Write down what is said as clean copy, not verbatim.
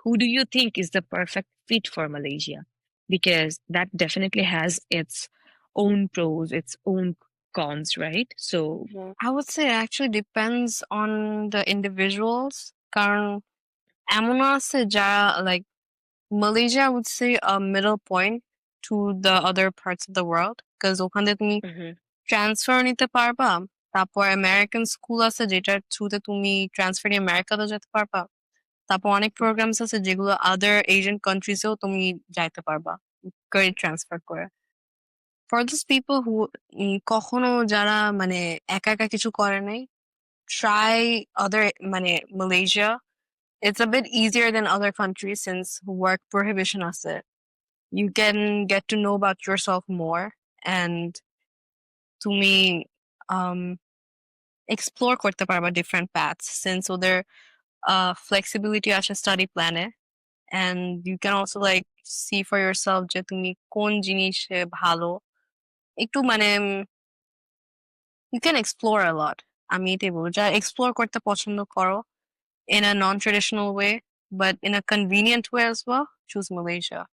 who do you think is the perfect fit for Malaysia? Because that definitely has its own pros, its own cons, right? So, I would say it actually depends on the individuals. কারণ এমন আছে যারা like Malaysia, I would say a middle point to the other parts of the world. Because ওখান থেকে তুমি mhm, transfer নিতে পারবা। তারপর আমেরিকান স্কুল আছে যেটার থ্রুতে তুমি ট্রান্সফার নিয়ে আমেরিকাতেও যেতে পারবা। তারপর অনেক প্রোগ্রামস আছে যেগুলো আদার এশিয়ান কান্ট্রিজেও তুমি যাইতে পারবা ক্রেডিট ট্রান্সফার করে। ফর দোজ পিপল হু কখনো যারা মানে একা একা কিছু করে নাই, ট্রাই আদার মানে Malaysia. It's a bit easier than other countries since work prohibition আছে. You can get to know about yourself more and তুমি um explore করতে পারবা different paths since ওদের flexibility আছে study plan A and you can also like see for yourself যে তুমি কোন জিনিসে ভালো একটু মানে you can explore a lot. আমি এটাই বলবো যারা explore করতে পছন্দ করো in a non-traditional way but in a convenient way as well, choose Malaysia.